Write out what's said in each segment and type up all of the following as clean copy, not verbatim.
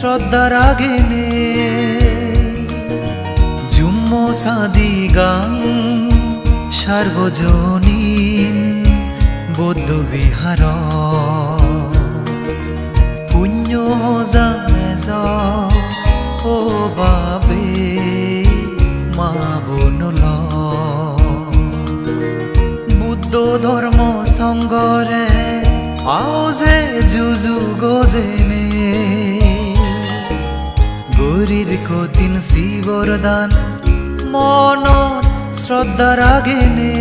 শ্রদ্ধার আগেনে যুম্ম সাদি গাং সার্বজনীন বৌদ্ধ বিহার পুণ্য জামেজ ও বাবে মা বনল বুদ্ধ ধর্ম সংগরে আও যে যুযু গজেনে গরির কঠিন শিবর দান মনত শ্রদ্ধার আগেনে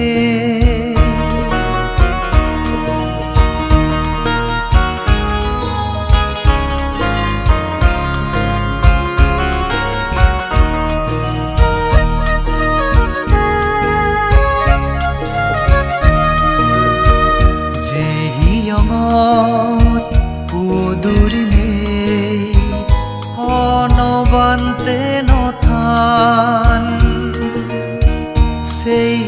পুদুরিনে অনবান্তে নথান সেই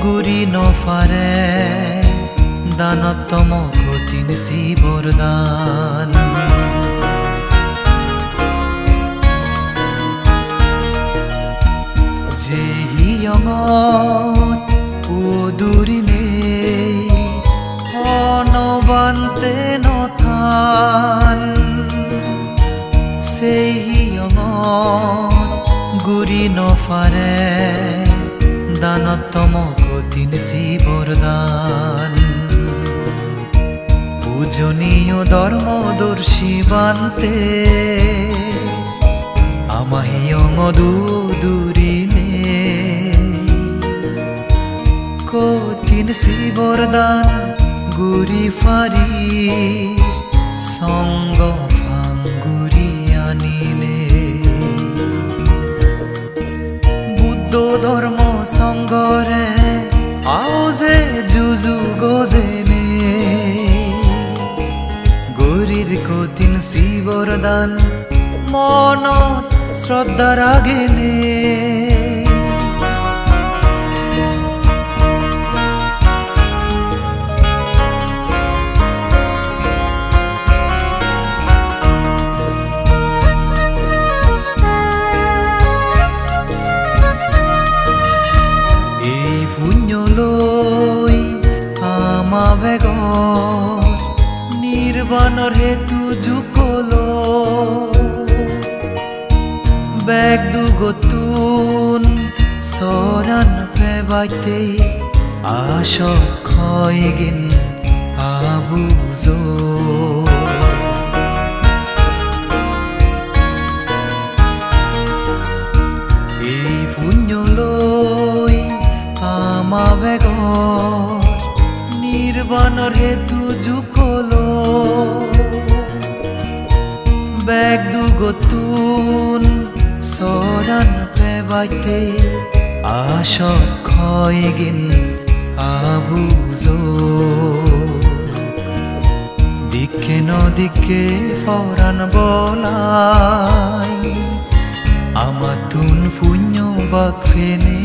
গুরি নফারে দানতম কঠিন শিবর দান যে পুদুরিনে অনবান্তে নথান সেই গুরি নফারে দানতম কঠিন শিবর দান পূজনীয় ধর্মদর্শী বান্তে আমাহিয়ং দুদুরিনে কঠিন শিবর দান গুরি ফারি সঙ্গ ফাঙ্গুরি আনিলে বুদ্ধ ধর্ম সঙ্গরে আও যে যুযু গজেনে গরির কঠিন শিবর দান মনত শ্রদ্ধার আগেনে নির্বাণর হেতু যুকলো বেগ দুগতুন সরান পেবাইতে আশক হয় গিন আবুজ এই পুণ্য লই আমা বেগর নির্বাণর হেতু যুকলো বেগ দুগতুন সরান পেবাইতে আশক হয় গিন আবুজ দিকে নদিকে ফরান বলাই আমাতুন পুণ্য বাক ফেনে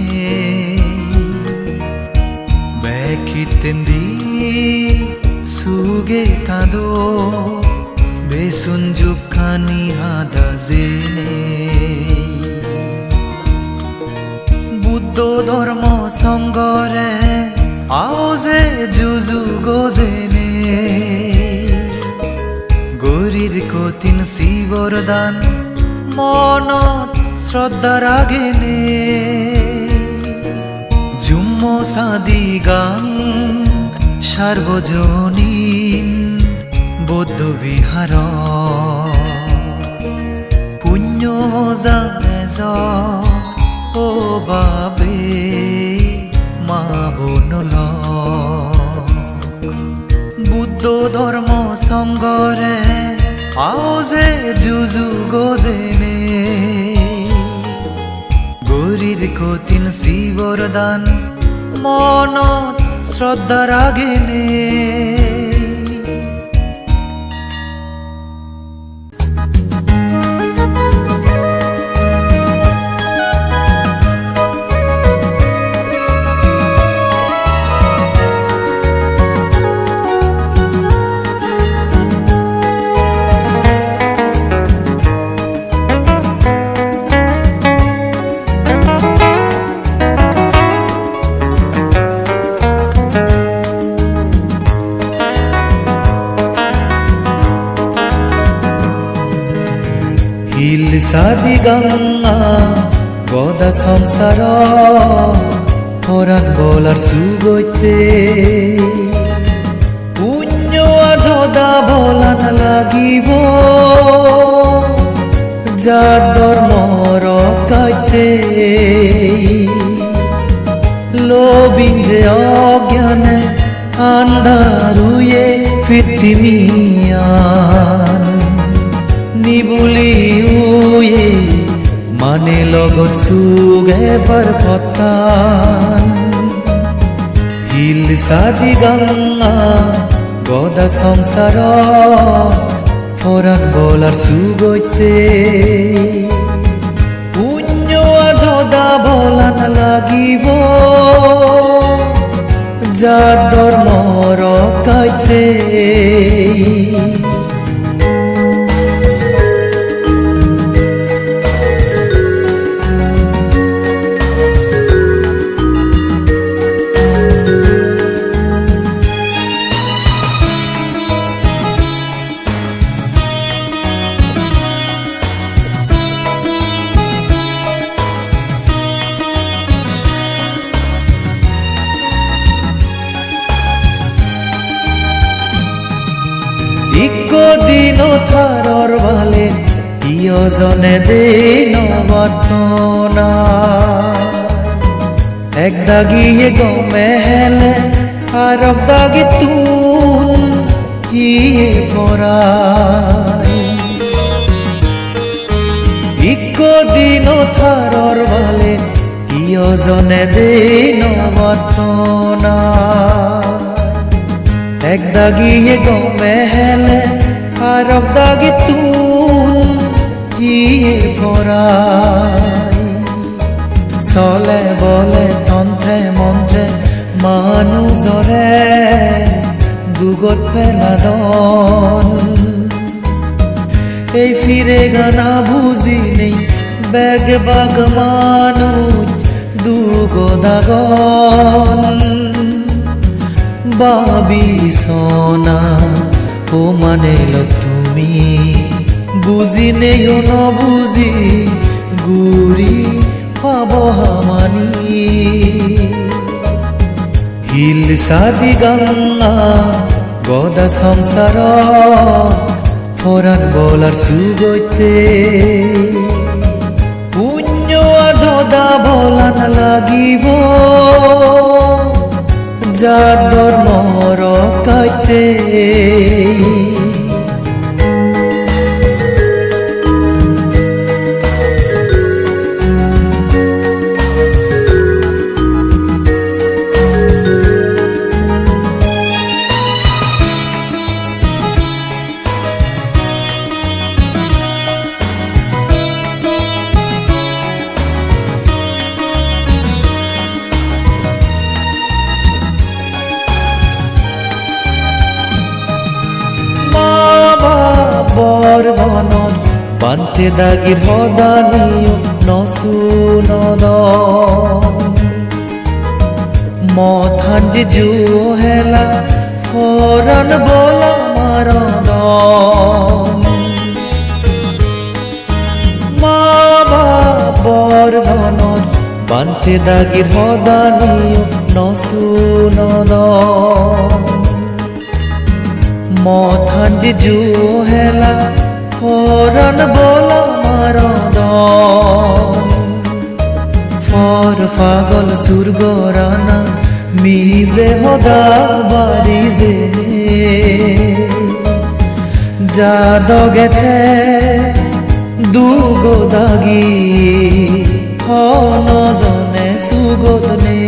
বেখিতেন্দি সুগে কাঁদো বেসুন যুখানি হাদা জেনে বুদ্ধ ধর্ম সঙ্গরে আও যে যুযু গজেনে গরির কঠিন শিবর দান মনত শ্রদ্ধার আগেনে যুম্ম সাদি গাং সার্বজনীন বৌদ্ধ বিহার পুণ্য জামেজ ও বাবে মা বনল বুদ্ধ ধর্ম সঙ্গরে আও যে যুযু গজেনে গরির কঠিন শিবর দান মনত শ্রদ্ধার আগেনে সাদি গঙ্গা গদা সংসার পরাণ বলার সুগৈতে পুণ্য আজদা বলান লাগিব যার ধর্ম রকাইতে লোবিন যে অজ্ঞানে আন্ধারুয়ে পৃথিবীয়ান নিবুলি উয়ে মানে লগর সুগে বরপতান হিল সাদি গঙ্গা গদা সংসার ফরান বলার সুগৈতে পুণ্য আজদা বলান লাগিব যার ধর্ম রকাইতে দিন থারর ভালে প্রিয়জনে দিন বতনা এক দাগিয়ে গমে হেলে আর দাগি তুন গিয়ে পড়াই দিন থারর ভালে প্রিয়জনে দিন বতনা এক দাগিয়ে গমে হেলে আর দাগি তুন গিয়ে পড়াই চলে বলে তন্ত্রে মন্ত্রে মানুষরে দুগত পেলাদন এই ফিরে গানা বুঝি নেই বেগ বাগ মানুষ দুগদাগন বাবি সোনা ও মানে তুমি বুঝি নেও ন বুঝি গুরি পাব হামানি হিল সাদি গঙ্গা গদা সংসার ফরান বলার সুগৈতে পুণ্য আজদা বলান লাগিব যার ধর্ম রকাইতে জনন বান্তে দাগির হদানিও নসুনদ মথান যে জু হেলা ফরান বলা মারদ মা বাবর জনন বান্তে দাগির হদানিও নসুনদ মথান যে জু হেলা ফরান বলা মারদ ফর পাগল সুরগরানা মিজে হদা বাড়ি যে যা দগেতে দুগো দাগি হনজনে সুগদনে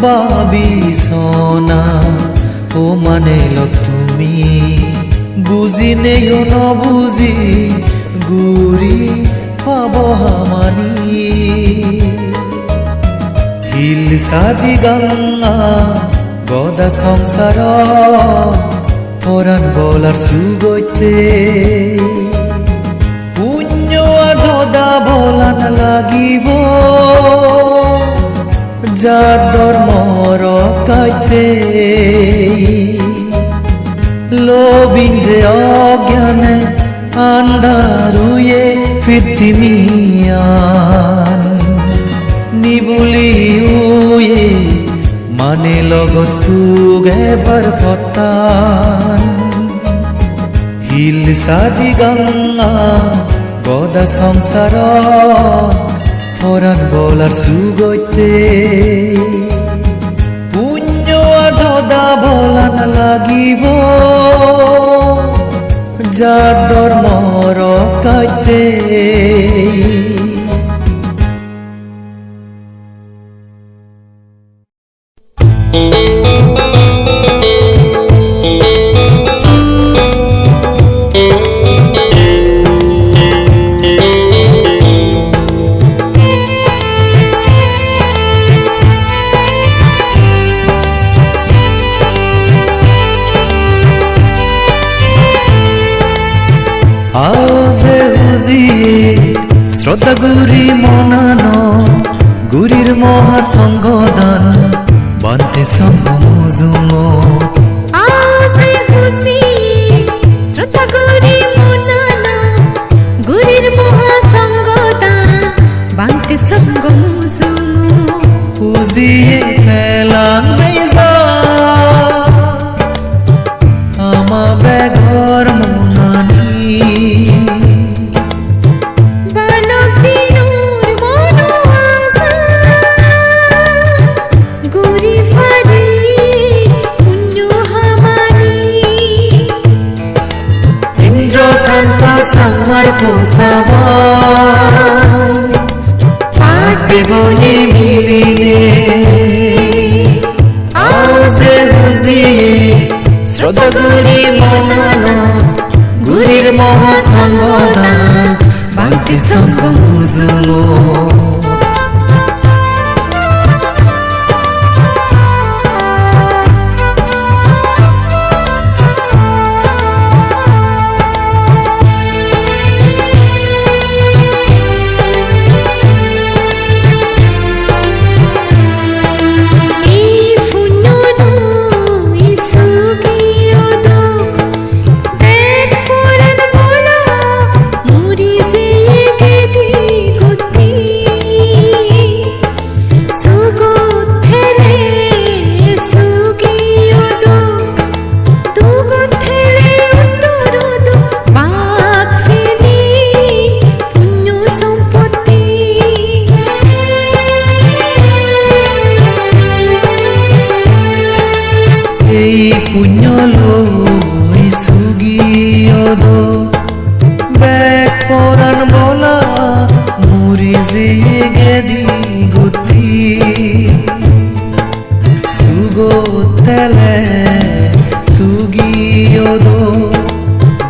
বাবি সোনা ও মানে তুমি বুঝি নেও ন বুঝি গুরি পাব হামানি হিল সাদি গঙ্গা গদা সংসার পরাণ বলার সুগৈতে পুণ্য আজদা বলান লাগিব যার ধর্ম রকাইতে লোবিন যে অজ্ঞানে আন্ধারুয়ে ফিরতিমিয়ান নিবুলি উয়ে মানে লগর সুগে বরফতান হিল সাদি গঙ্গা গদা সংসার ফরান বলার সুগৈতে পুণ্য আজদা বলান লাগিব যার ধর্ম রকাইতে আওয়াজে হুজিয়ে শ্রদ্ধা গুরি মনানো গুরির মহাসংগদান বান্তে সঙ্গ মুজুমত আওয়াজে হুজিয়ে শ্রদ্ধা গুরি মনানো গুরির মহাসংগদান বান্তে সঙ্গ মুজুমত হুজিয়ে ফেলান বেজা আমা বেঘর মনানি বালক দিনুর মনোয়াসা গুরি ফারি পুণ্য হামানি ইন্দ্রকান্ত সাংমার পোষাবা ফাটবে বনে মিলিনে আওয়াজে হুজিয়ে শ্রদ্ধা গুরি মনানো গুরির মহাসংগদান বান্তি সঙ্গ মুজুমত পুণ্য লই সুগিয়দ বেক পরাণ বলা মুরি যে গেদি গতি সুগতেলে সুগিয়দ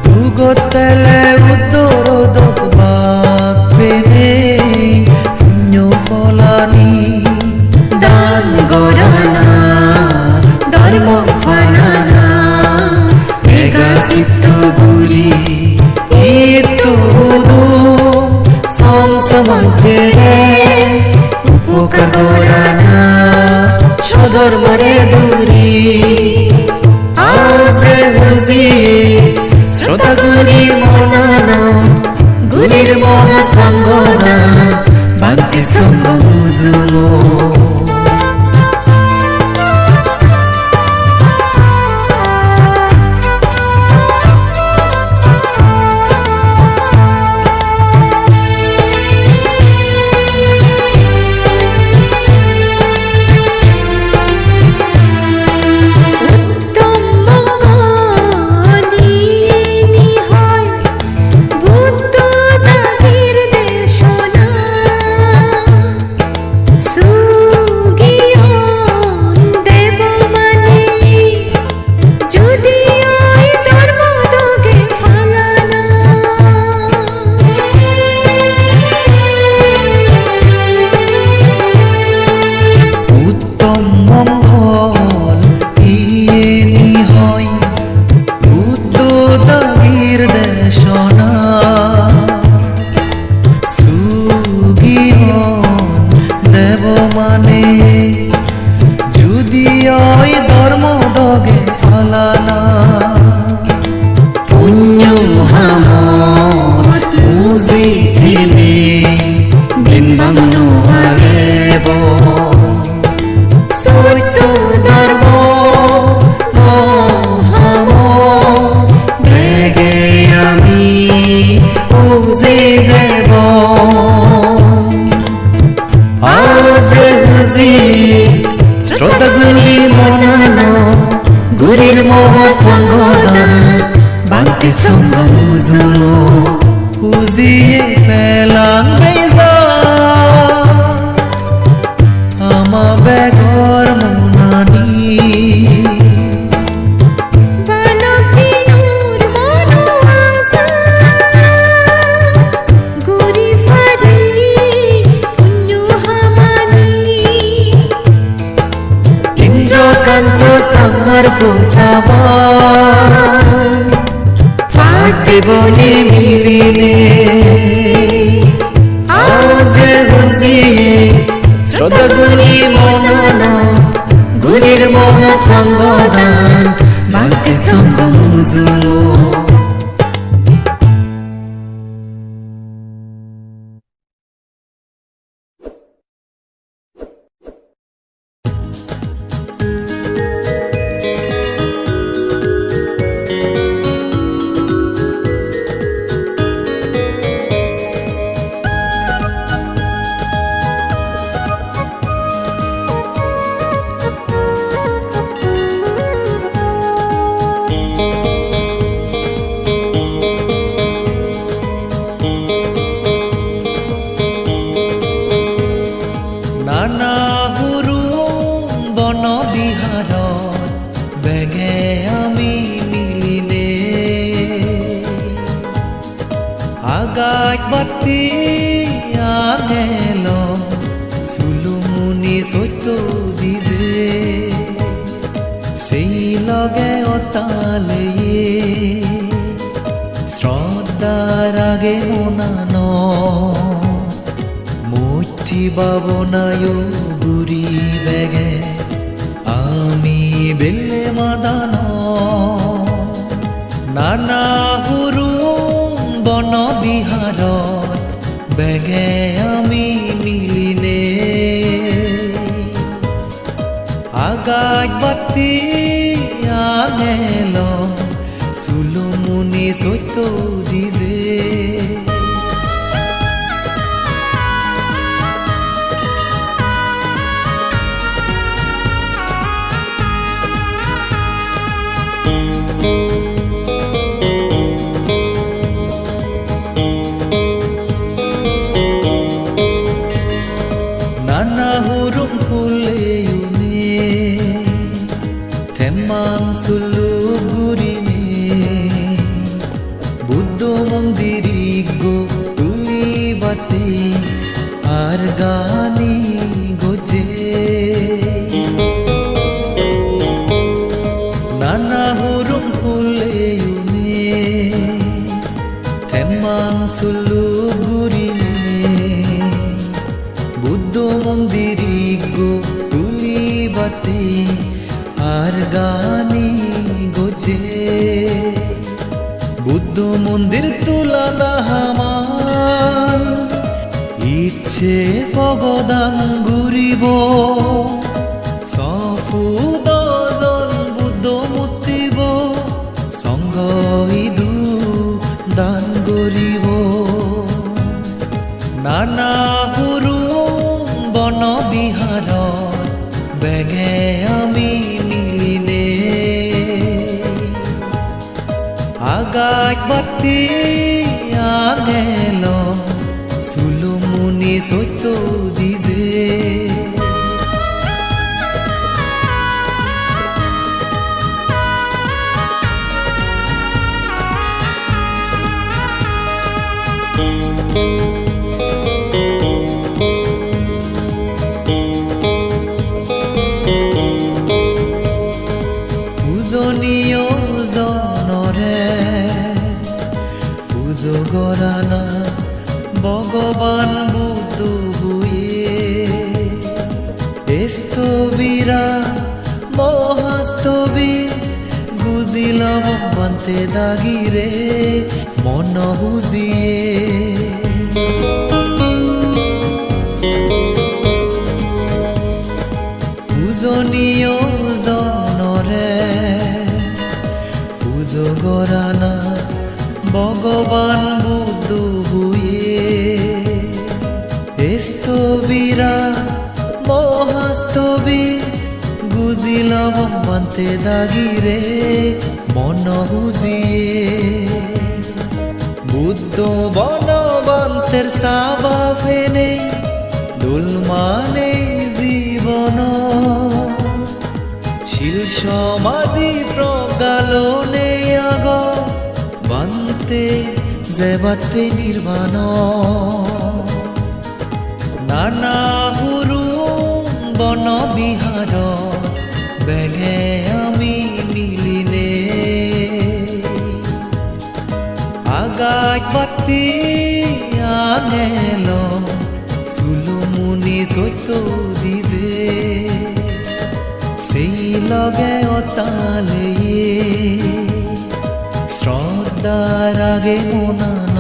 দুগতেলে উত্তরদ বাক পেনে পুণ্য ফলানি দান গরানা ধর্ম ফানানা এগাসিত গুরি ইতো সমাজে উপকার গরানা সধর্মরে দূরি আওয়াজে হুজিয়ে শ্রদ্ধা গুরি মনানো গুরির মহাসংগদান বান্তি সঙ্গ মুজুমত সুর বুঝি শ্রদ্ধা গুরি মনানো গুরির মোহ সঙ্গদান বাংতি সঙ্গ বুঝু বুঝিয়ে ফেলাম বেজা আমা বেগর মনানি বালক দিনুর মনোয়াসা গুরি ফারি পুণ্য হামানি ইন্দ্রকান্ত সামার প্রসাবা ফাটে বলে মিলিনে আউজে বুঝিয়ে শ্রদ্ধা গুরি মনানো গুরির মোহ সঙ্গদান বাংতি সঙ্গ বুঝু নানা হুৰুম বন বিহাৰত বেগে আমি মিলিনে আগাত বাতি আগেল চুলুমুনি চৈত দিজে সেই লগে অতালে শ্রদ্ধার আগে মনান মুঠি বাবনায় গুরি বেগে আমি বেলে মাদান নানা হুৰুম বন বিহাৰত বেগে আমি মিলিনে আগাত বাতি আগেল চুলুমুনি চৈত দিজে নানা হুৰুম ফুলেয়ুনে থেমাং চুলু গুৰিনে বুদ্ধ মন্দিৰি গো তুলি বাতে আর গানি গোজে নানা হুৰুম ফুলেয়ুনে থেমাং চুলু গুৰিনে বুদ্ধ মন্দিরি গো তুলি বাতে আর গানি গোজে বুদ্ধ মন্দির তুলানা হামান ইচ্ছে ভগদান ঘুরিব সফু দজন বুদ্ধ মুতিব সঙ্গ ইদু দান গরিব নানা হুৰুম বন বিহাৰত বেগে আমি মিলিনে আগাত বাতি আগেল চুলুমুনি চৈত দিজে পূজনীয় জনরে পুজগরানা ভগবান বুদ্ধ হুয়ে স্থবিরা মহাস্তবি বুঝিল বান্তে দাগিরে মন বুঝিয়ে পূজনীয় জনরে পুজগরানা ভগবান বুদ্ধ হুয়ে স্থবিরা মহাস্তবী গুজিলম বান্তে দাগিরে মন বুঝিয়ে বুদ্ধ বনবন্তের সাবা ফেনে দোল মানে জীবন শিল সমাধি প্রজ্ঞালনে আগ বান্তে যেবাতে নির্বাণ নানা হুরু বন বিহার বেগে আমি মিলিনে আগাত বাতি আঙেল চুলুমুনি চৈত দিজে সেই লগে অতালে শ্রদ্ধার আগে মনান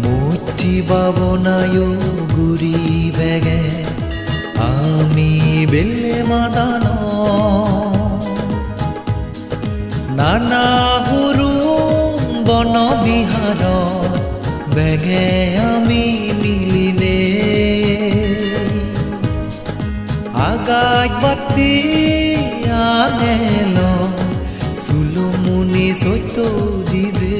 মুঠি বাবনায় গুরি বেগে আমি বেলে মাদান নানা হুরু বন বিহার বেগে আমি মিলিনে আগাত বাতি আঙেল চুলুমুনি চৈত দিজে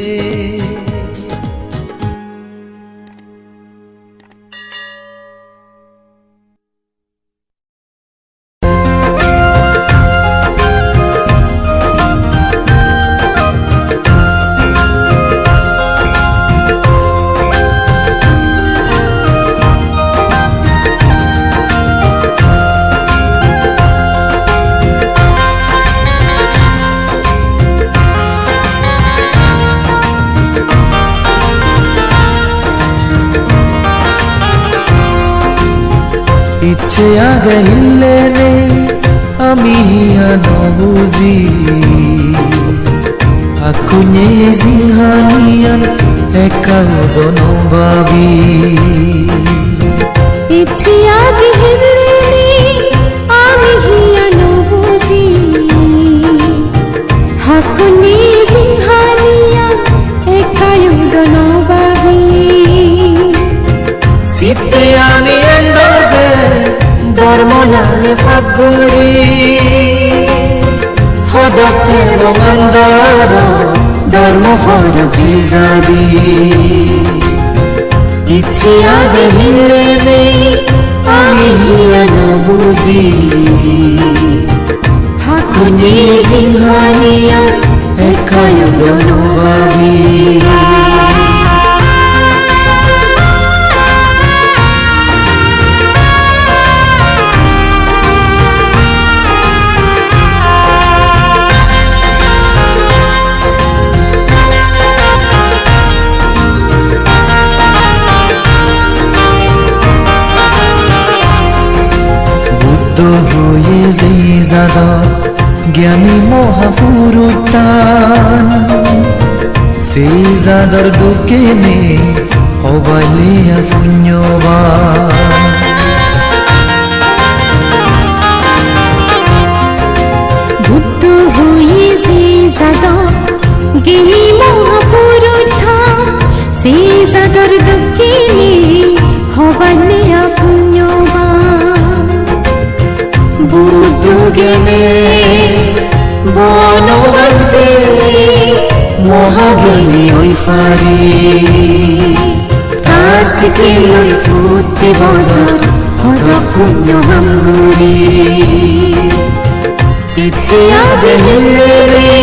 ইচ্ছে আগে হিললে নেই আমি নবুজি আকুনে জিংহানিয়ান একাউদন ভাবি ইচ্ছে আগে হিললে আমি হিয়ানো বুঝি হাকুনি সিংহানিয়া একায়ুদন ভাবি সিতে আমি এন্দাজে ধর্ম নামে ফাগুড়ি হদতে রঙান্দার ধর্ম ফরজি জাদি ইচ্ছে আগে হিলে নেই আমি হিয়ানো বুঝি হাকুনি সিংহানিয়া একায়ুদন ভাবি হয়ে যে জাদত জ্ঞানী মহাপুরুতান সেই জাদর দুকে নে হবাইলে পুণ্যবান বুদ্ধ হয়ে যে জাদত জ্ঞানী মহাপুরুতান সেই জাদর দুকে নে হবাইলে পুণ্যবান বুদ্ধ জ্ঞানে বনবন্তে মহাজ্ঞানী ওই ফারি কাশিকে লই ফুটে বছর হদ পুণ্য হামগুড়ি ইচ্ছে আগে হিলে রে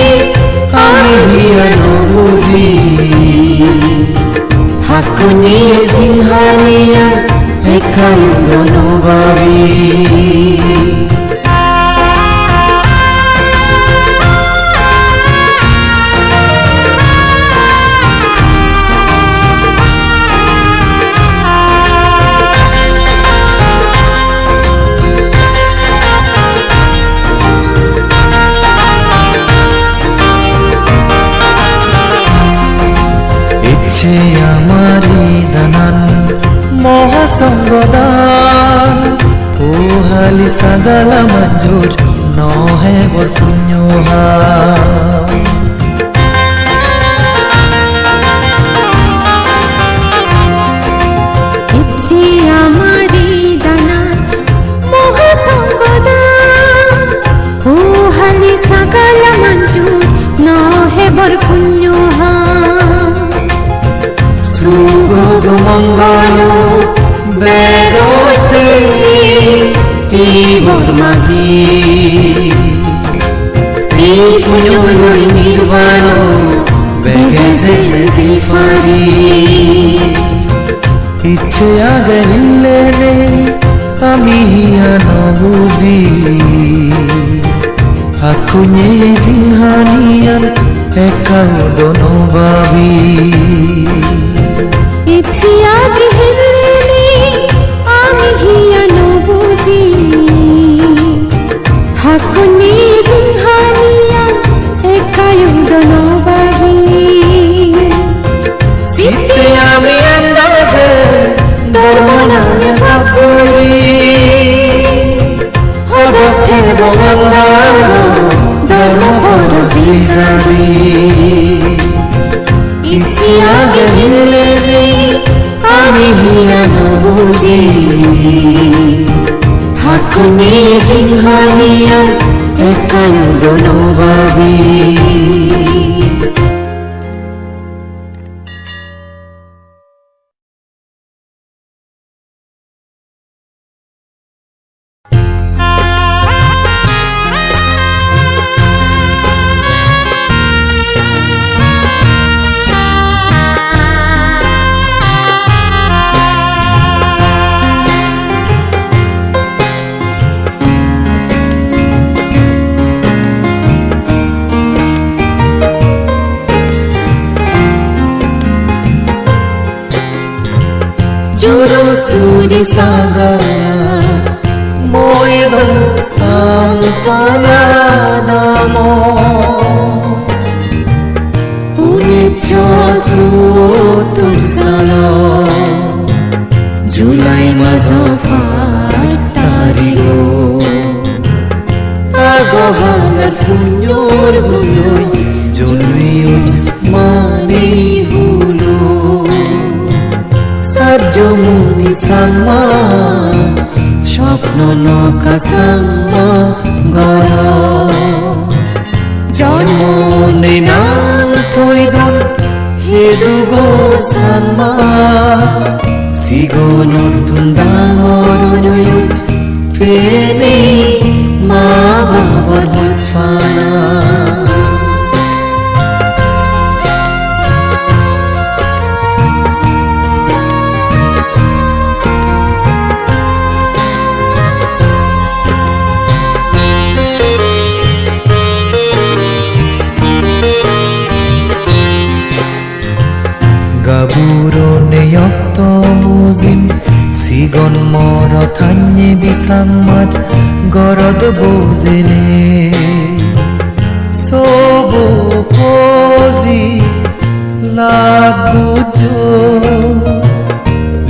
আমি হিয়ানো বুঝি হাকুনি সিংহানিয়া একায়ুদন ভাবি ইচ্ছে আমারি দানান মহাসংগদান ও হালি সাদালা মঞ্জুর নহে বর পুণ্যহা ইচ্ছে আমারি দান মাগি এই পুণ্যলৈ নিৰ্বাণ বেগেছে জিফাৰি ইচ্ছে আগিলে আমি হিয়া নবুজি হাকুnye zinghanian ekau dono babi ইচ্ছে আগ্রহেলে আমি হিয়া নবুজি হাকুনি জিংহানিয়ান একায়ু দনবাবি sitte ami andaze dormonane fakuri hodothe bongandaro dormo foroji zabi ইচ্ছে আগিলে আমি হিয়া নবুজি হাকুনি জিংহানিয়ান একায়ু দনো বাবি Juru suri sagara moedo antonadamo Unechosuttur salo Julai mazafarigo Agohanar funyor gundoy জলুইউজ mani hulu Sajumuni sangma Shopno no kasangma goro Jonmo nenan thoidon Hedugo sangma Sigonor tundangoroyuj Fene ma babar hochwana Gaburone yokto muzim sigon morotanye bisammat gorod bozele sobo pozi labujo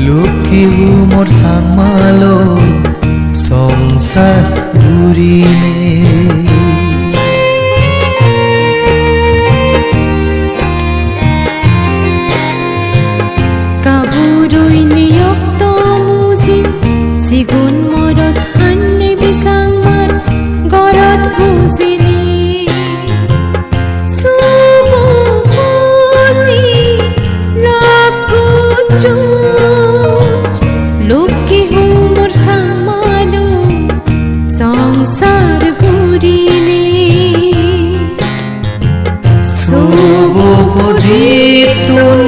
luki umor samalo songsar gurine Kaburoy niyokto muzim Sigun morot hanne bisangmar Gorot buzili Subo fuzi Labguchuj Luki humor sangmalu Songsar gurile Subo pozitun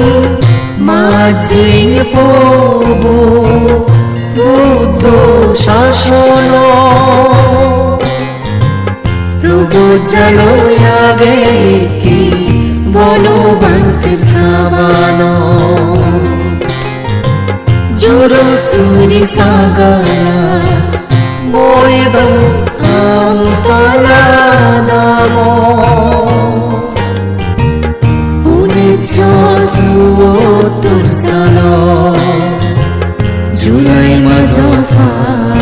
Majing pobo Buddho শাসনো রুবো জালো আগে কি বলবন্তের সাবানো জোরো সুরি Sagra মোয়েদো আমতলাদামো Unechosuttur salo Julai mazafarigo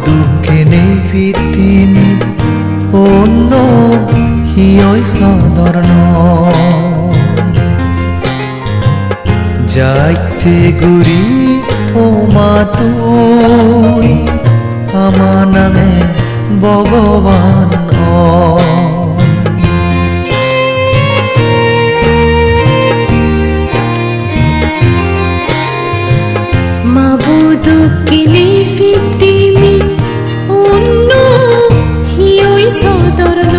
Dukkene fitini onno hiyoi sadorno যাইতে গুরি ও মা তুই আমার নামে ভগবান মাবুদু কিলে ফিতিমি অন্য হিয়ই সদরন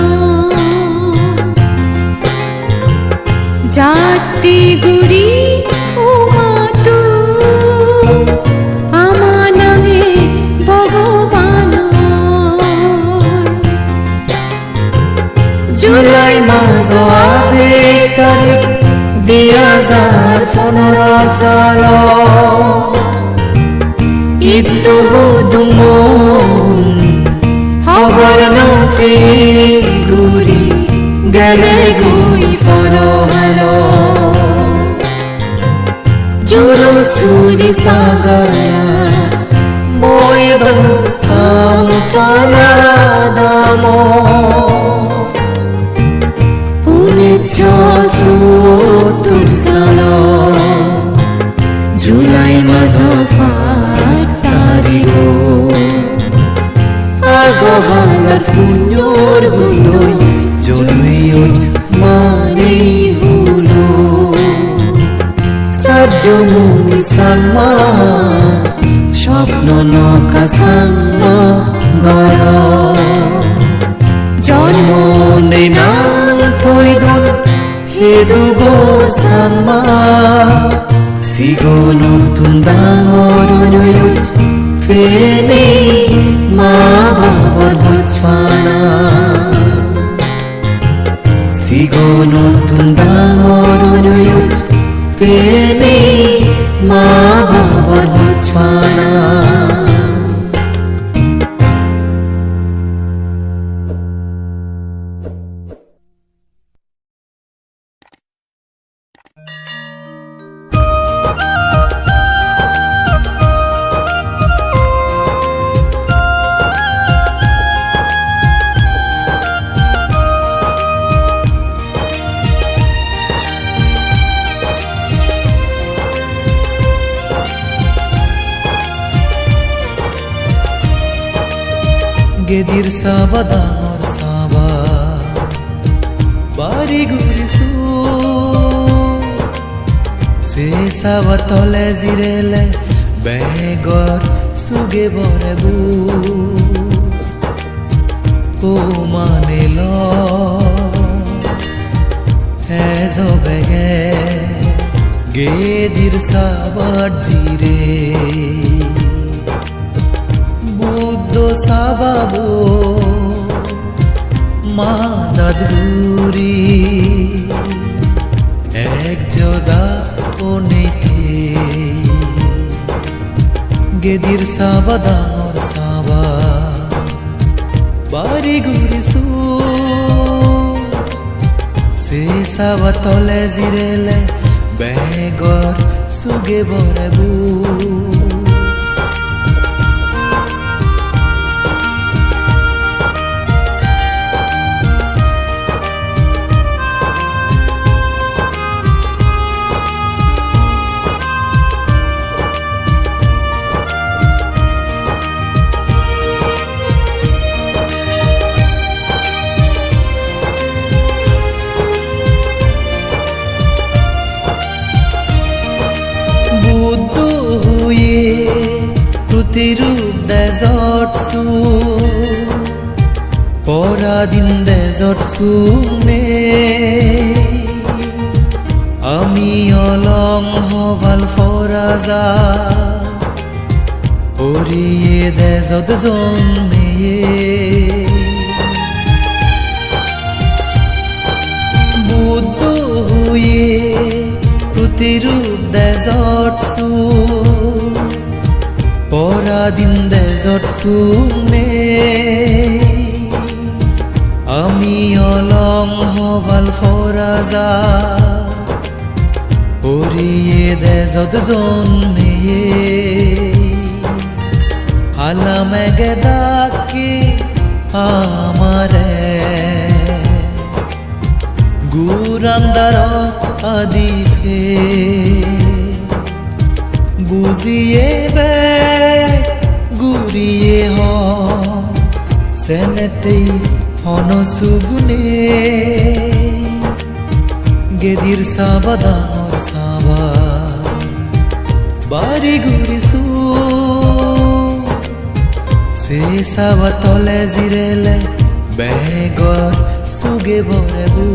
যাতে গুরি ও মাতু আমার নামে ভগবান জুলাই মাস আদে তারিখ 2015 সাল itu budumun habarno figuri gale gui porohalo juru suri sagara moydo amtala damo unechosutur salo Julai mazafat tarigo Ago halar punyor gundoy Jolmiyoy mani hulo Sarjomuni sangma Shopno noka sangma garo Jonmo nenang thoidon Hedugo sangma Sigono tundangoronyoyoj Fene ma babar hojfana Sigono tundangoronyoyoj Fene ma babar hojfana Gedir saba damar saba Bari gurisu Se saba tole zirele Begor suge borebu O manelo Ezo bege Gedir saba jire Buddho sababo madadguri ek joda onite gedir sabadamor saba bari gurisu se saba tole zirele begor suge borebu Protirub desert su Poradin desert su ne Ami olong hoval foraza Oriye desert zonmeye Buddho huye Protirub desert su Poradin desert sune Ami olong hoval foraza Oriye desert zonmeye Halame gedaki amare Gurandaro adife বুজিয়ে বে গুরিয়ে হ সেনেতেই হনসুগুনে গেদির সাবা দাঙর সাবা বাড়ি ঘুরিছু সে সাবা তলে জিৰেলে বেগৰ চুগে ভৰেবু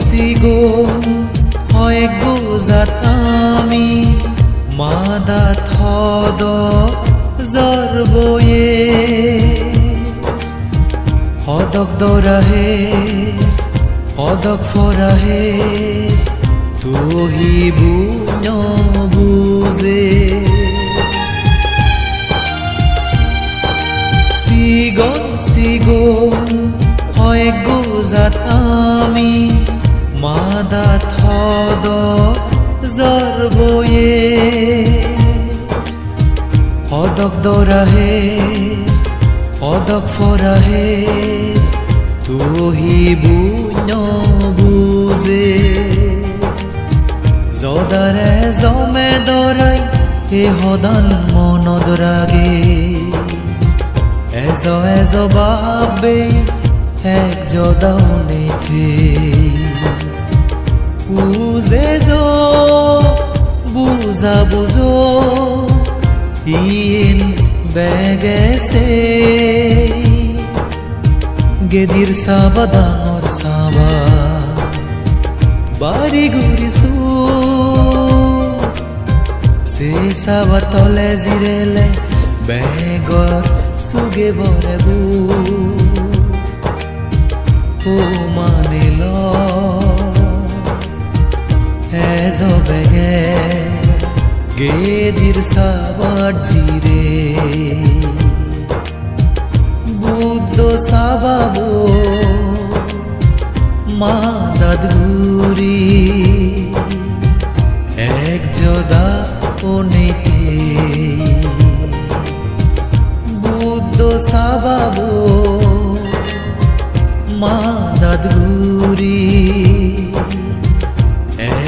সিগন হয় গোজাত আমি মাদা থদ জরবয়ে হদক দরাহে হদক ফরাহে তুহি বুন্য বুজে সিগন হয় গোজাত আমি মাদা থদ জরবয়ে হদক দরাহে হদক ফরাহে তুহি বুন্য বুজে জদারে জমে দরাই এ হদান মনদ রাগে এজ এজ বাবে এক জদাউনেতে বুজে বুজা বুজো ইন বেগেছে গেদির সাবা দাঙর সাবা বাড়ি ঘুরিছু সে সাবা তলে জিৰেলে বেগৰ চুগে ভৰেবু ও মানিল এজ বেগে গেদির সাবার জিরে বুদ্ধ সাবাবো মাদাদ ঘুরি এক জদা ওনেতে বুদ্ধ সাবাবো মাদাদ ঘুরি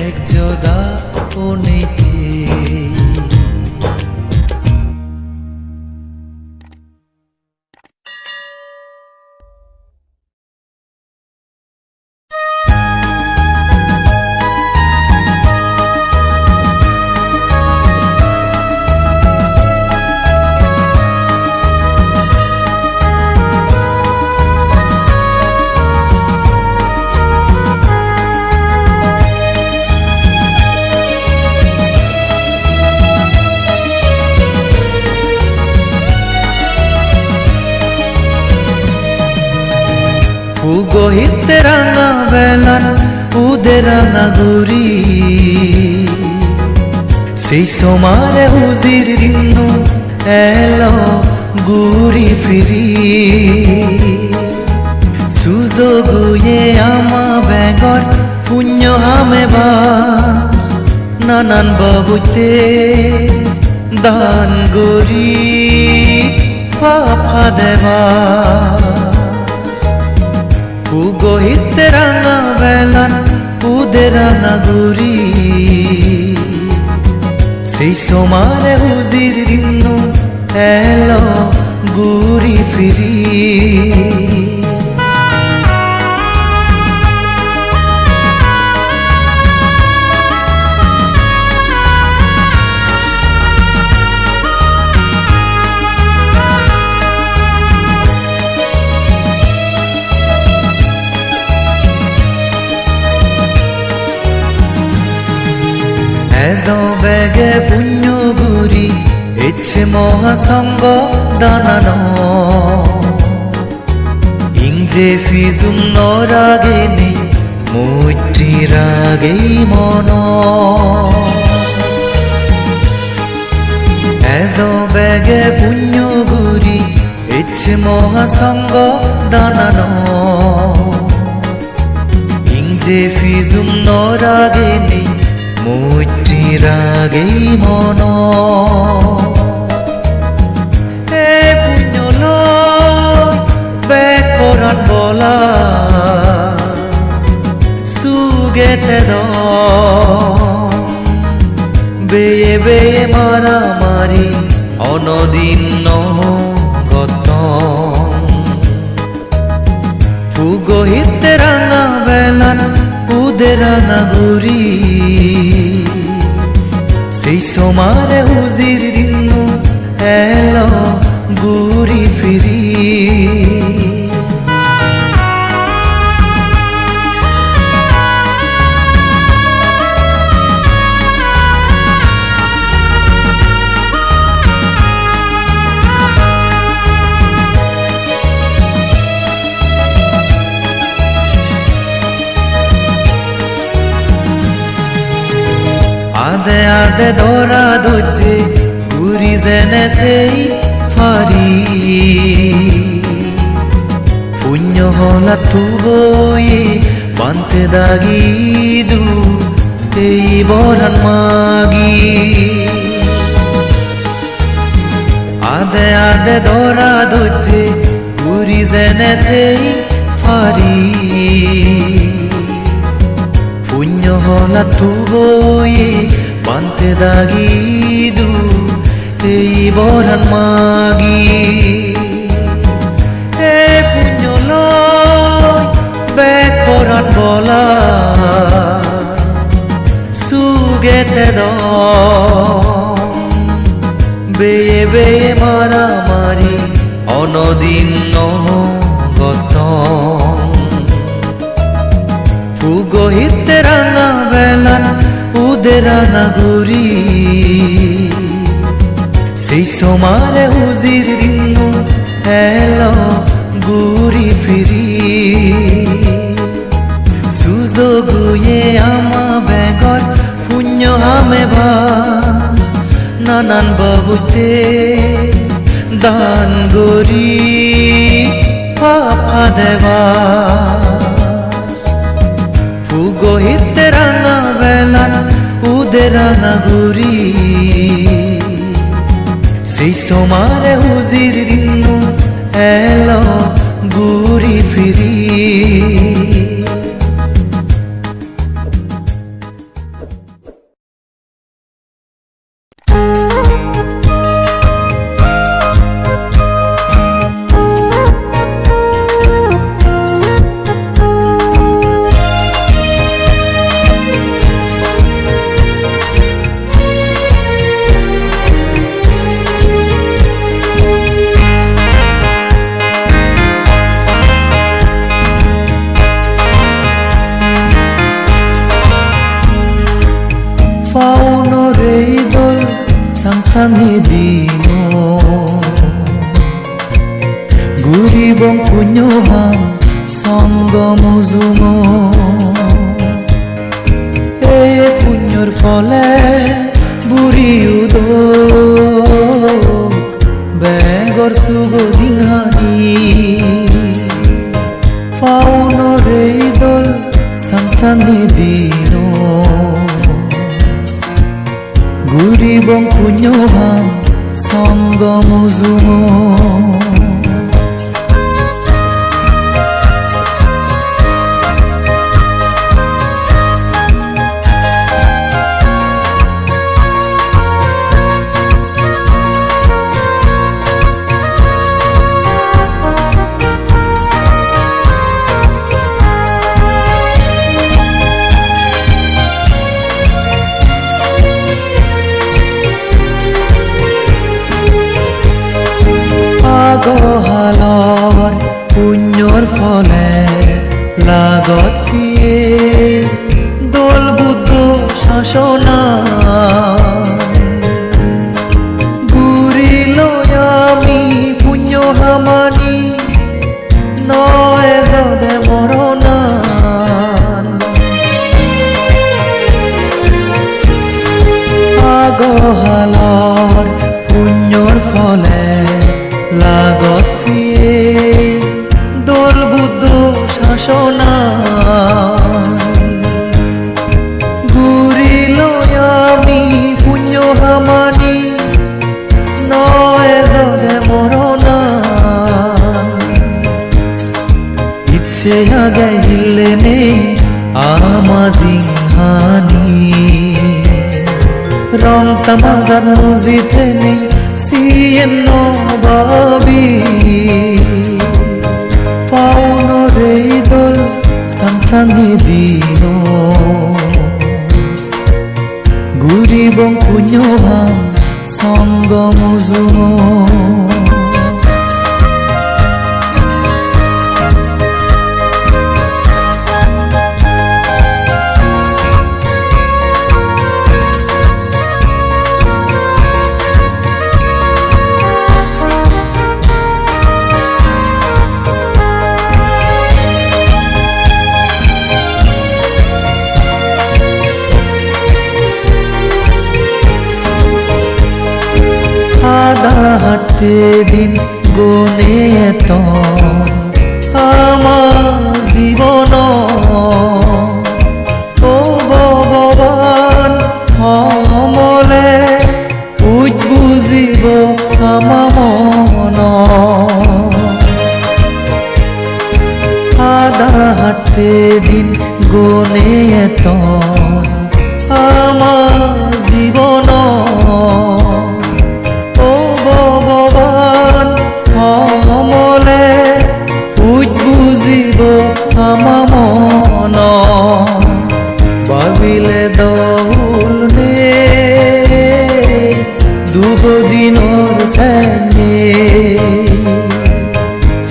এক জদা ওনেতে উগহিতে রাঙা বেলান উদে রাঙা গুরি সেই সমারে হুজির দিন এলো গুরি ফিরি সুযোগুয়ে আমা বেগর পুণ্য হামে বা নানান বাবুতে দান গরি পাপা দেবা উগহিতে রাঙা বেলান উদে রাঙা গুরি সেই সমারে হুজির দিন এলো গুরি ফিরি এজো বেগে পুণ্য গুরি ইচ্ছে মহাসঙ্গ দানানো ইংজে ফিজুম নরাগে নেই মৈত্রী রাগেই মন এজো বেগে পুণ্য গুৰি ইচ্ছে মহাসংগ দানানো ইংজে ফিজুম নরাগেনি মৈত্রী রাগেই মন এ পুণ্য লয় বেগ পরাণ বলা সুগেতে দ বেয়ে বেয়ে মারামারি অনদিন গত পুগহিতে রাঙা বেলান উদে রাঙা গুরি সেই সমারে হুজির দিন এলো গুরি ফিরি আদে আদে ধরা ধরছে ঘুরি জেনেতেই ফারি পুণ্য হলা তু বয়ে বানতে দাগি দু এই বরান মাগি আদে আদে ধরা ধরছে ঘুরি জেনেতেই ফারি পুণ্য হলা তু বয়ে বানতে দাগি দু এই বরান মাগি এ পুণ্য লয় বেগ পরাণ বলা সুগেতে দ বেয়ে বেয়ে মারামারি অনদিন গত পুগহিতে রাঙা বেলান উদে রাঙা গুরি সেই সমারে হুজির দিন এলো গুরি ফিরি সুযোগুয়ে আমা বেগর পুণ্য হামে ভা নানান বাবুতে দান গরি ফাফা দেবা পুগহিতে রাঙা বেলান উদে রাঙা গুরি সেই সমারে হুজির দিন এলো গুরি ফিরি Sangi dino Guri bong punyo ham Sanggo muzumo E punyor fole Buri udok Begor sugo dinghani Fauno reidol Sangi dino Guri bong punyo ham Sanggo muzumo Gohalor punyor fole lagot fie dol buddho shashona guri loyami punyo hamani noe zode moronan agohalor পুণ্যৰ ফলে লাগত ফিয়ে দোল বুদ্ধ শাসনা ঘূৰিলৈ আমি পুণ্য হামানি নয় যদে মৰণা ইচ্ছে আগে হিলেনে আমাজিংহানি রং তামাজাত মুজিতে নেই Hsien নবাবি পাউনরে দল সাংসাংহি দিন ঘুরিবং পুণ্যভাম সঙ্গ মুজুম হাতে দিন গনে তন আমার জীবন ও ভগবান সমলে উজ বুজিব আমার মন আধা হাতে দিন গনে তন আমার জীবন সমলে উজ বুজিব আমার মন ভাবিলে দৌল নে দুদিনৰ চেনে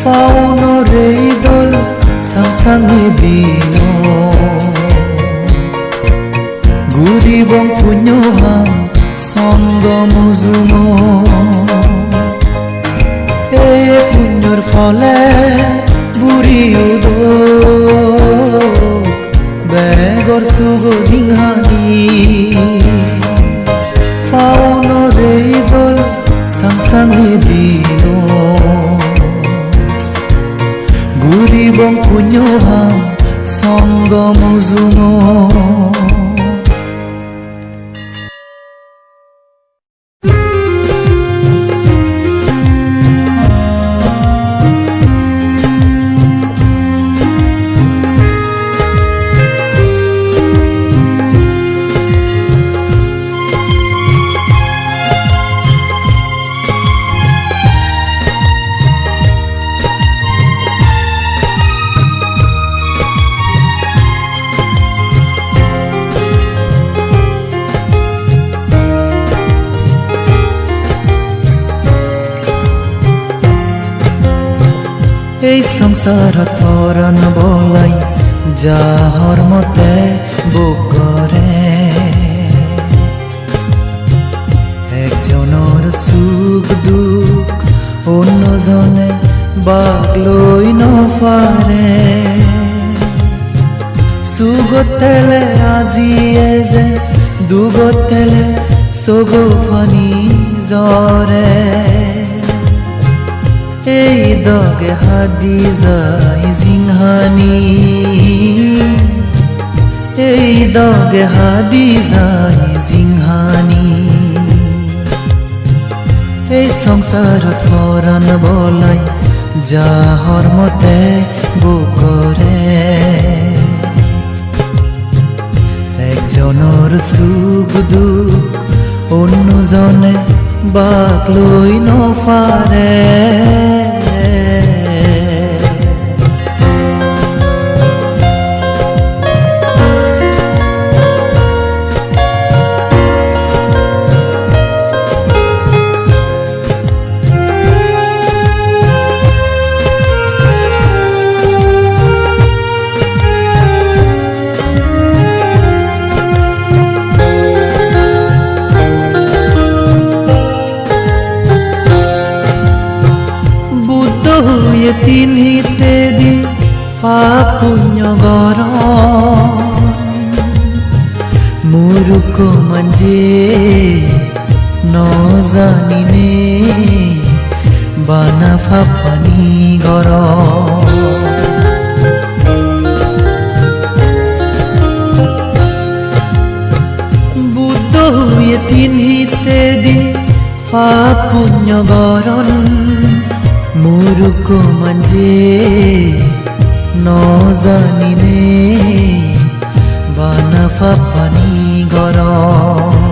পাউনরে দল সাংসাংহি দিন ঘুরিবং পুণ্যহাম সঙ্গ মুজুম পুণ্যর ফলে বুড়ি উদক বেগর সুগ জিংহানি ফাউনরে দল সাংসাংহি দিন ঘুরিবং পুণ্যহাম সঙ্গ মুজুম এই সংসাৰত পৰণ বলাই যাহৰ মতে বুকৰে একজনৰ সুখ দুখ অন্যজনে বাগ লৈ নপাৰে সুগতেলে আজিয়ে যে দুগতেলে চগু ফানি জৰে এই দগে হাদি যায় জিংহানি এই দগে হাদি যায় জিংহানি এই সংসাৰত পৰাণ বলাই যাহৰ মতে বুকৰে একজনৰ সুখ দুখ অন্যজনে বাক লৈ নপাৰে তিনিতে দি পাপ পুণ্য গৰম মুৰুক মঞ্জে নজানিনে বানা ফাপানি গরম বুদ্ধ হয়ে তিনিতে দি পাপুণ্য গরণ মুরুক মঞ্জে নজানিনে বানা ফাপানি গরম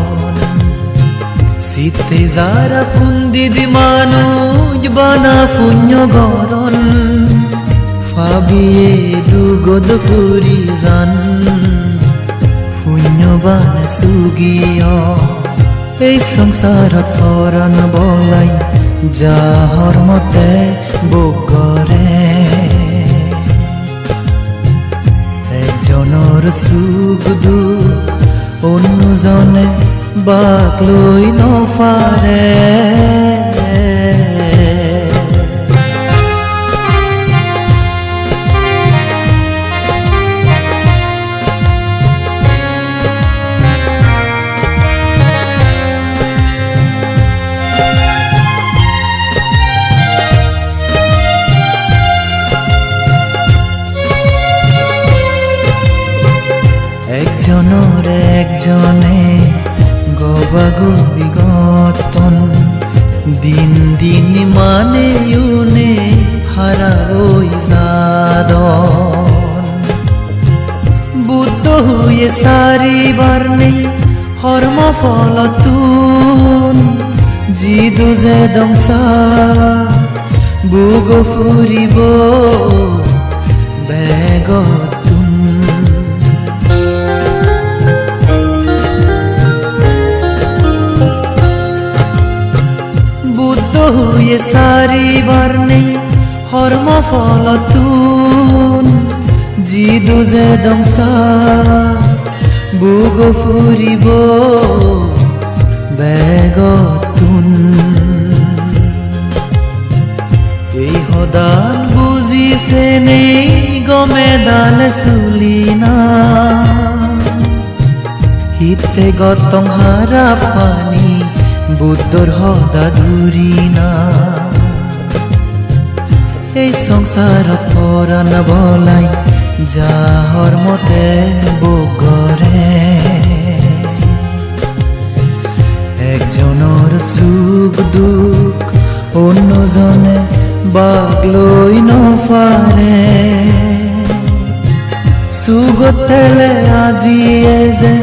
সিতে যারা ফুন্দি দি মানুষ বানা পুণ্য গরণ ফাবিয়ে দুগদ ফুরি জান পুণ্যবান সুগিয় এই সংসাৰত পৰাণ বলাই যাহৰ মতে বগৰে একজনৰ সুখ দুখ অন্যজনে বাক লৈ নফাৰে একজনৰ একজনে গবাগবি গতন দিন দিন মানে ইউনে হারাবই যাদন বুদ্ধ হয়ে সারিবার নেই কর্ম ফলতুন জিদু যে দংসা বুগ ফুরিব বেগতুন হয়ে সারিবার নেই কর্ম ফলতুন জিদু যে দংসা বুগ ফুরিব বেগতুন এই সদান বুজিছে নেই গমে দালে চুলিনা হিতে গতং হারা পানী বুদ্ধর হদা ধুরি না এই সংসাৰত পৰাণ বলাই যাহৰ মতে বগৰে একজনৰ সুখ দুখ অন্যজনে বাক লৈ নফাৰে সুগতেলে আজিয়ে যে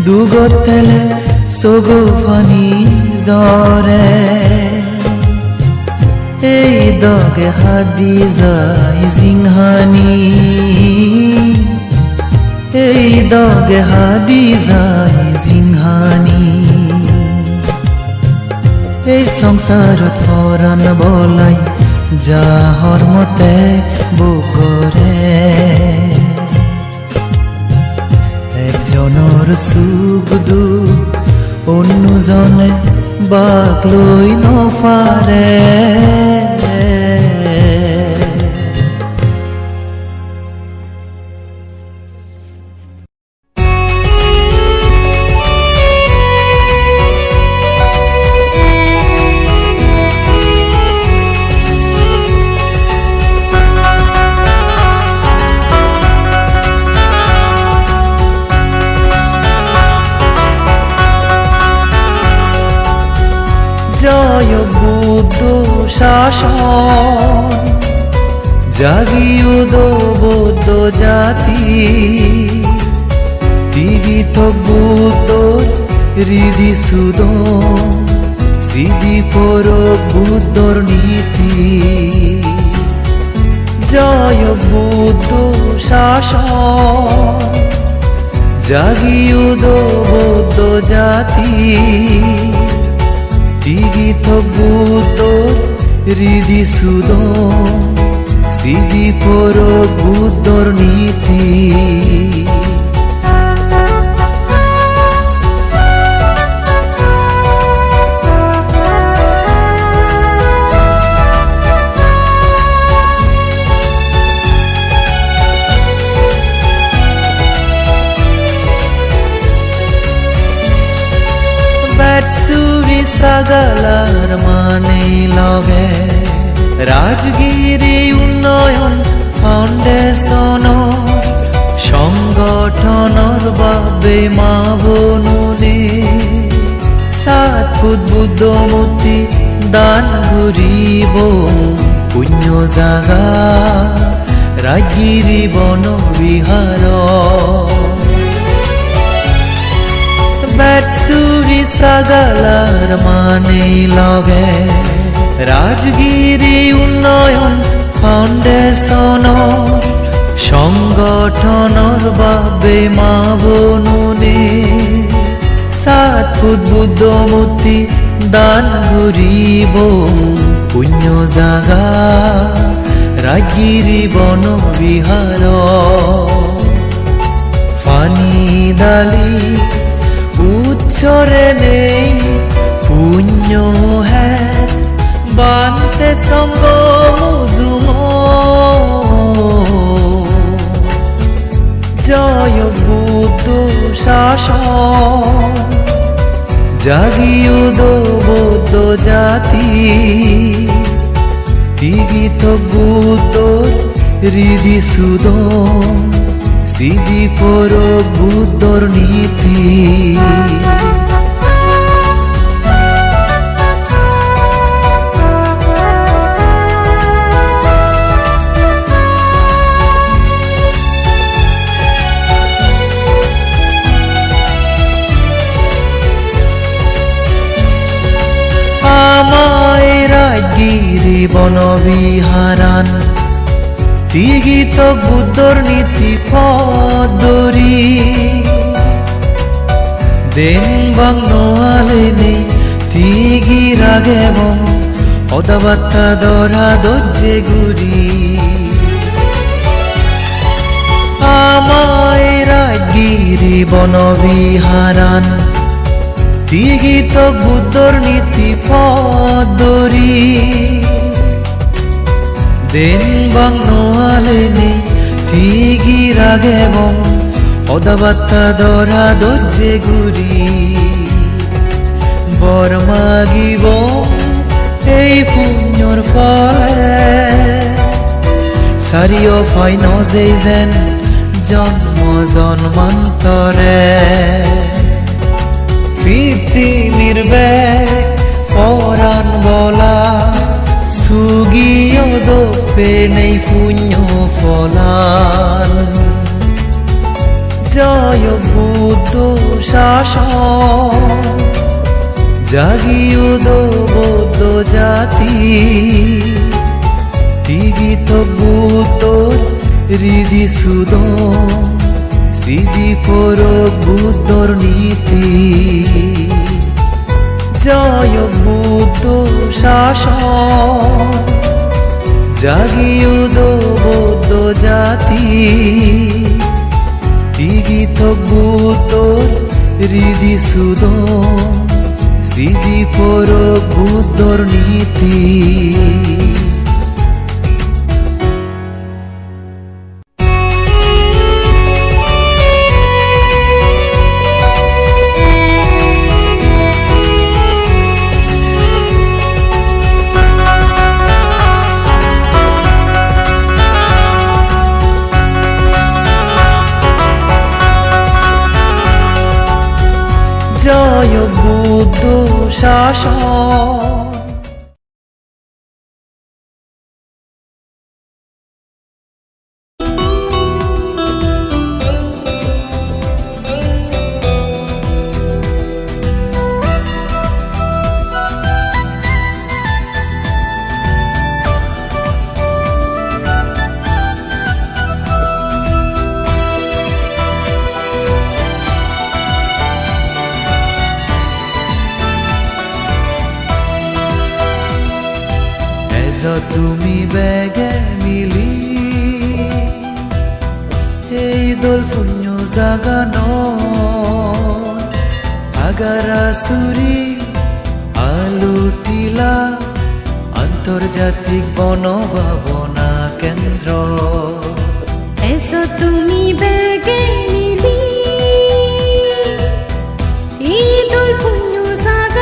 দুগতেলে সগো ফানি জরে এই দগে হাদি যায় জিংহানি এই দগে হাদি যায় জিংহানি এই সংসাৰত পৰাণ বলাই যাহৰ মতে বগৰে একজনৰ সুখ দুখ অন্যজনে বাক লৈ নফাৰে জয় বুদ্ধ শাসন জাগিও দো বৌদ্ধ জাতি দিগিত বুদ্ধর হৃদি সুদ সিদি পর বুদ্ধর নীতি জয় বুদ্ধ শাসন জাগিও দো বৌদ্ধ জাতি দিগিত বুদ্ধর হৃদি সুদ সিদি পর বুদ্ধর নীতি বেটসুরি সাগালার মানে লগে রাজগিরি উন্নয়ন ফাউন্ডেশন সংগঠনৰ বাবে মা বনুনে 7 ফুট বুদ্ধমূৰ্তি দান কৰিব পুণ্য জাগা ৰাজগিৰি বন বিহাৰ বেটসুরি সাগালার মানে লগে রাজগিরি উন্নয়ন ফাউন্ডেশন সংগঠনৰ বাবে মা বনুনে 7 ফুট বুদ্ধমূৰ্তি দান কৰিব পুণ্য জাগা ৰাজগিৰি বন বিহাৰ ফানি দালি উচ্চরে নেই পুণ্য হ্যাঁ বান্তে সঙ্গ মুজুম জয় বুদ্ধ শাসন জাগিও দো বৌদ্ধ জাতি তিগিত বুদ্ধর হৃদি সুদম সিদ্ধি পর বুদ্ধর নীতি আমায় রাজগিরি বনবিহারান তিগিত বুদ্ধর নীতি পদরি দেন বাং নোয়ালেনে তিগি রাগেব অদাবাত্তা দরা দজ্জে গুরি আমায় রাজগিরি বনবিহারান তিগিত বুদ্ধর নীতি পদরি দেন বাং নোয়ালেনে তিগি রাগেব অদাবাত্তা দরা দজ্জে গুরি বর মাগিব এই পুণ্যর ফলে সারিও ফাই নজে যেন জন্ম জন্মান্তরে পৃথিবীর বেগ পরাণ বলা সুগিও দোপে নেই পুণ্য ফলান জয় বুদ্ধ শাসন জাগিও দো বৌদ্ধ জাতি তিগিত বুদ্ধর হৃদি সুদম সিদ্ধি পর বুদ্ধর নীতি জয় বুদ্ধ শাসন জাগিও দো বৌদ্ধ জাতি তিগিত বুদ্ধর হৃদি সুদম সিদ্ধি পর বুদ্ধর নীতি জয় বুদ্ধ শাসন তুমি বেগে মিলি এই দোল পুণ্য জাগানো আগারা সুরি আলুটিলা আন্তর্জাতিক বনভাবনা কেন্দ্র এসো তুমি বেগে মিলি এই দোল পুণ্য জাগানো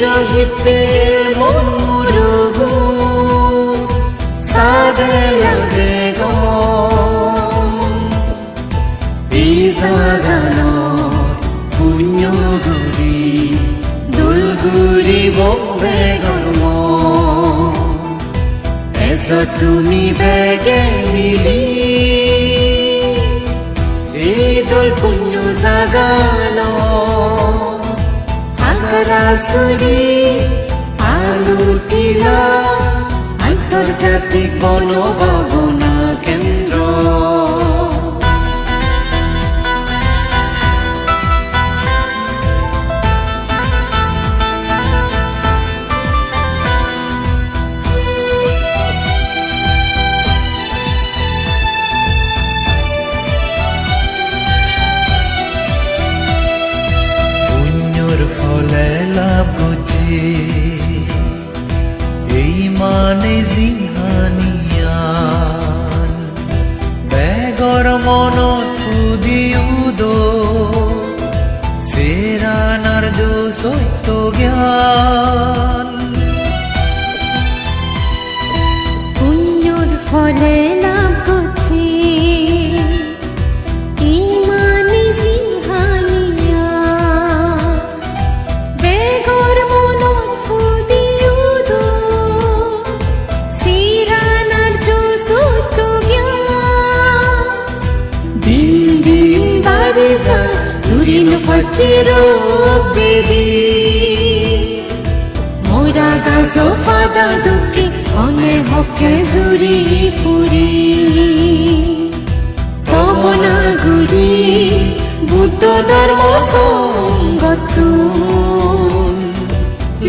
Sirohitel Momurugu Sadelagego Isagano Punyuguri Dulguri Bombegormo Eso tumi bege mili Idol punyu sagano Akarasuri Alutila Antarjatik Bonobabona Kendro ফলে লাভ করছে এই মানে জিহানিয়ান বেগর মনত পুদি উদ সেরানার যো সত্য জ্ঞান পুণ্যর ফলে লাভ করছে Faciro bedi Mora gazo fada duki One hokke zuri puri Tobona guri Buddha dharma songatun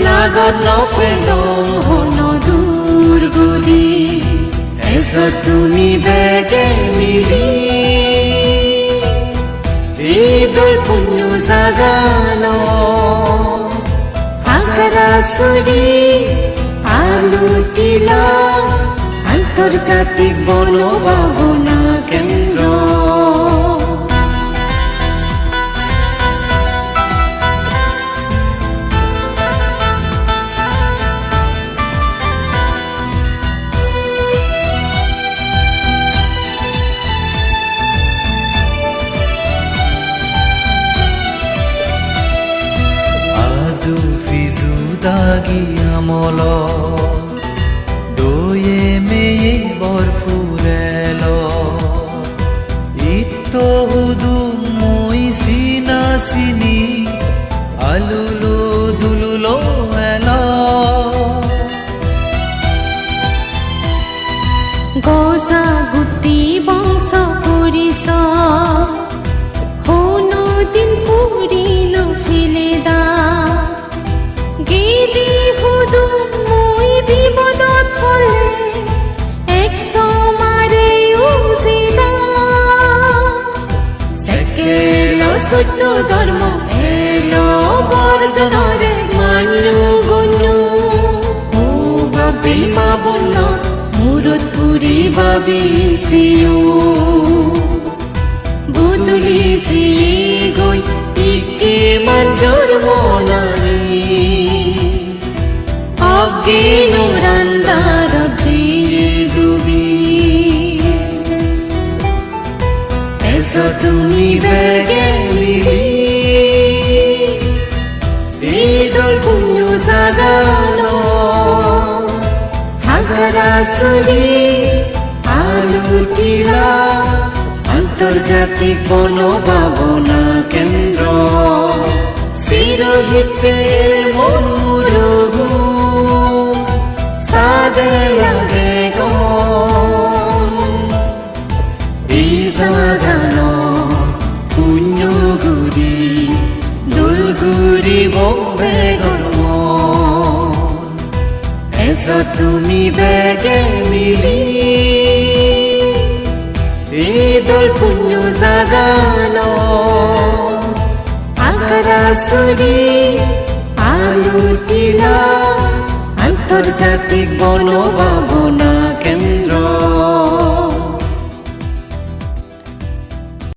Lagat no fedom hono durgudi Esa tumi bege mili Idol punyu sagano Akarasuri Alutila Antarjatik Bonobabona Kendro Dagi amolo doye meye borfurelo itto hudu moi sinasini alulo dululo elo goza gutti bongso purisa hono din purilo fileda গীতি হুদু মুই বিপদত ফলে একশো মারে উজিদা সেকেলো সত্য ধর্ম এলো বর্জনরে মানু গণ্য ও বাবি মা বন্য মুরত পুরি বাবি সিও বুদুলি সি গই ইকে মঞ্জুর মনারি Ogino randaro jidubi Eso tumi bege mili Idol punyu sagano Akarasuri Alutila Antarjatik Bonobabona Kendro Sirohitel Momurugu Sadelagego Isagano Punyuguri Dulguri Bombegormo Esa tumi bege mili Idol punyu sagano Akarasuri Alutila Antarjatik Bonobabona